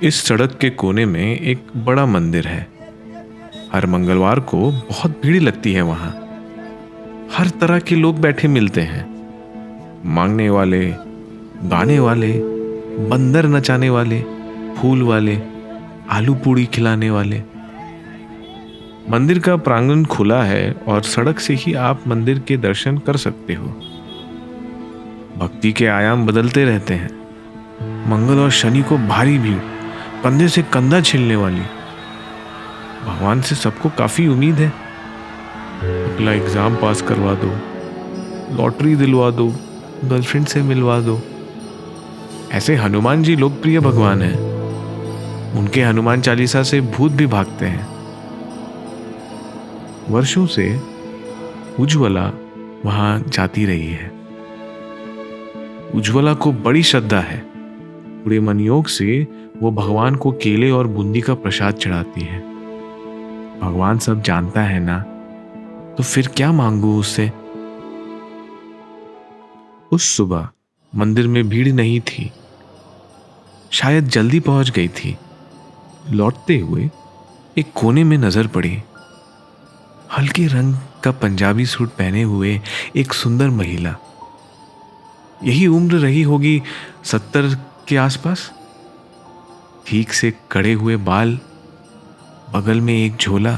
इस सड़क के कोने में एक बड़ा मंदिर है। हर मंगलवार को बहुत भीड़ लगती है वहां। हर तरह के लोग बैठे मिलते हैं। मांगने वाले, गाने वाले, बंदर नचाने वाले, फूल वाले, आलू पूड़ी खिलाने वाले। मंदिर का प्रांगण खुला है और सड़क से ही आप मंदिर के दर्शन कर सकते हो। भक्ति के आयाम बदलते रहते हैं। मंगल और शनि को भारी भीड़, कंधे से कंधा छिलने वाली। भगवान से सबको काफी उम्मीद है। अगला एग्जाम पास करवा दो, लॉटरी दिलवा दो, गर्लफ्रेंड से मिलवा दो। ऐसे हनुमान जी लोकप्रिय भगवान हैं। उनके हनुमान चालीसा से भूत भी भागते हैं। वर्षों से उज्ज्वला वहां जाती रही है। उज्ज्वला को बड़ी श्रद्धा है। पूरे मनयोग से वो भगवान को केले और बूंदी का प्रसाद चढ़ाती है। भगवान सब जानता है ना, तो फिर क्या मांगू उससे। उस सुबह मंदिर में भीड़ नहीं थी। शायद जल्दी पहुंच गई थी। लौटते हुए एक कोने में नजर पड़ी। हल्के रंग का पंजाबी सूट पहने हुए एक सुंदर महिला। यही उम्र रही होगी 70 के आसपास। ठीक से कड़े हुए बाल, बगल में एक झोला।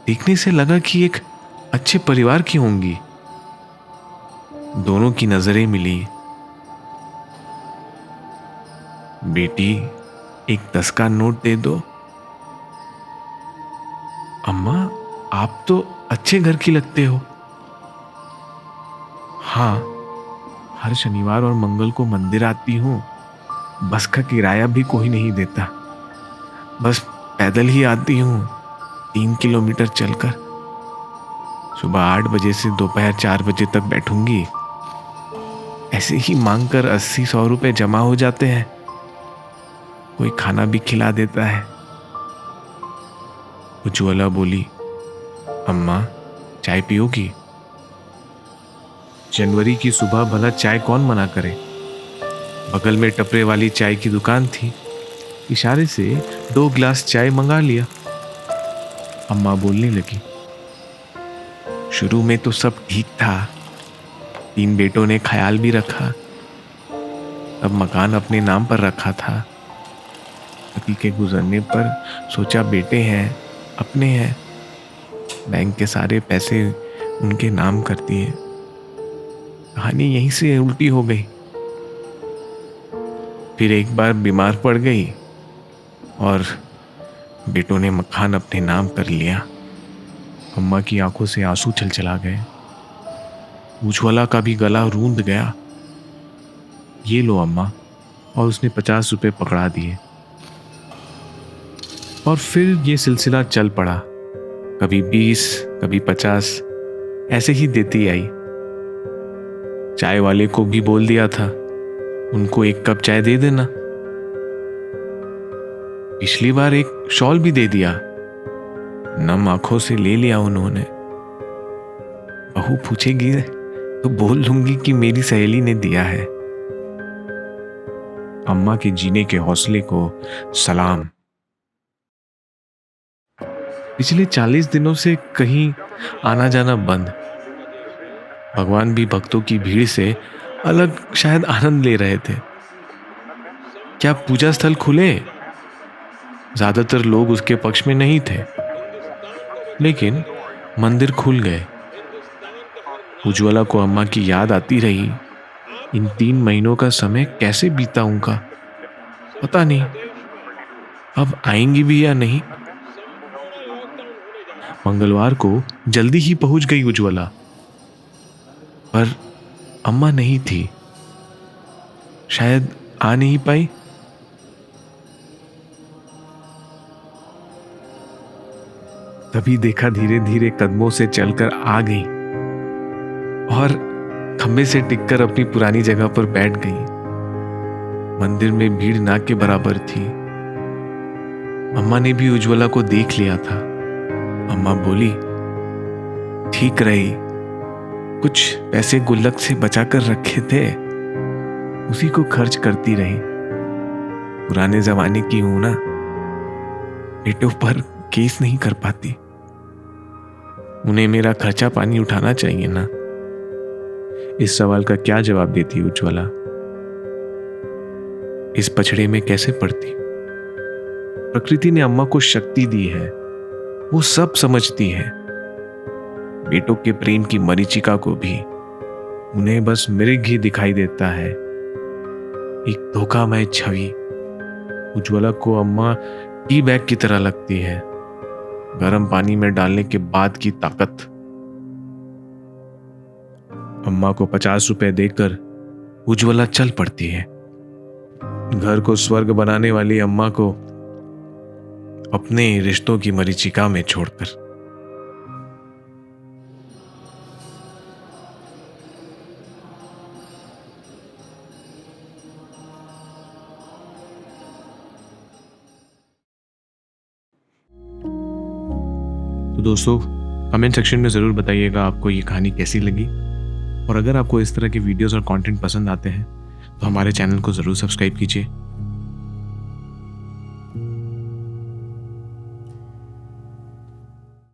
देखने से लगा कि एक अच्छे परिवार की होंगी। दोनों की नजरें मिली। बेटी, एक 10 का नोट दे दो। अम्मा, आप तो अच्छे घर की लगते हो। हाँ, हर शनिवार और मंगल को मंदिर आती हूँ। बस का किराया भी कोई नहीं देता। बस पैदल ही आती हूँ, 3 किलोमीटर चलकर। सुबह 8 बजे से दोपहर 4 बजे तक बैठूंगी। ऐसे ही मांगकर 80-100 रुपए जमा हो जाते हैं। कोई खाना भी खिला देता है। उज्ज्वला बोली, अम्मा, चाय पियोगी? जनवरी की सुबह भला चाय कौन मना करे। बगल में टपरे वाली चाय की दुकान थी। इशारे से 2 गिलास चाय मंगा लिया। अम्मा बोलने लगी, शुरू में तो सब ठीक था। 3 बेटों ने ख्याल भी रखा। अब मकान अपने नाम पर रखा था। पति के गुजरने पर सोचा बेटे हैं, अपने हैं। बैंक के सारे पैसे उनके नाम कर दिए। कहानी यहीं से उल्टी हो गई। फिर एक बार बीमार पड़ गई और बेटों ने मकान अपने नाम कर लिया। अम्मा की आंखों से आंसू छलछला गए। उज्ज्वला का भी गला रूंध गया। ये लो अम्मा, और उसने 50 रुपए पकड़ा दिए। और फिर ये सिलसिला चल पड़ा। कभी 20, कभी 50, ऐसे ही देती आई। चाय वाले को भी बोल दिया था, उनको 1 कप चाय दे देना। पिछली बार एक शॉल भी दे दिया। नम आंखों से ले लिया उन्होंने। बहू पूछेगी तो बोल दूंगी कि मेरी सहेली ने दिया है। अम्मा के जीने के हौसले को सलाम। पिछले 40 दिनों से कहीं आना जाना बंद। भगवान भी भक्तों की भीड़ से अलग शायद आनंद ले रहे थे। क्या पूजा स्थल खुले? ज्यादातर लोग उसके पक्ष में नहीं थे, लेकिन मंदिर खुल गए। उज्ज्वला को अम्मा की याद आती रही। इन 3 महीनों का समय कैसे बीता उनका पता नहीं। अब आएंगी भी या नहीं। मंगलवार को जल्दी ही पहुंच गई उज्ज्वला, पर अम्मा नहीं थी। शायद आ नहीं पाई। तभी देखा धीरे धीरे कदमों से चलकर आ गई और खंबे से टिककर अपनी पुरानी जगह पर बैठ गई। मंदिर में भीड़ ना के बराबर थी। अम्मा ने भी उज्ज्वला को देख लिया था। अम्मा बोली, ठीक रही। कुछ पैसे गुल्लक से बचा कर रखे थे, उसी को खर्च करती रही। पुराने जमाने की हूं ना, बेटों पर केस नहीं कर पाती। उन्हें मेरा खर्चा पानी उठाना चाहिए ना। इस सवाल का क्या जवाब देती उज्ज्वला? इस पछड़े में कैसे पड़ती? प्रकृति ने अम्मा को शक्ति दी है, वो सब समझती है। बेटों के प्रेम की मरीचिका को भी उन्हें बस मृग ही दिखाई देता है, एक धोखामय छवि। उज्ज्वला को अम्मा टी बैग की तरह लगती है, गर्म पानी में डालने के बाद की ताकत। अम्मा को 50 रुपए देकर उज्ज्वला चल पड़ती है। घर को स्वर्ग बनाने वाली अम्मा को अपने रिश्तों की मरीचिका में छोड़कर। तो दोस्तों, कमेंट सेक्शन में ज़रूर बताइएगा आपको ये कहानी कैसी लगी। और अगर आपको इस तरह के वीडियोस और कंटेंट पसंद आते हैं तो हमारे चैनल को ज़रूर सब्सक्राइब कीजिए।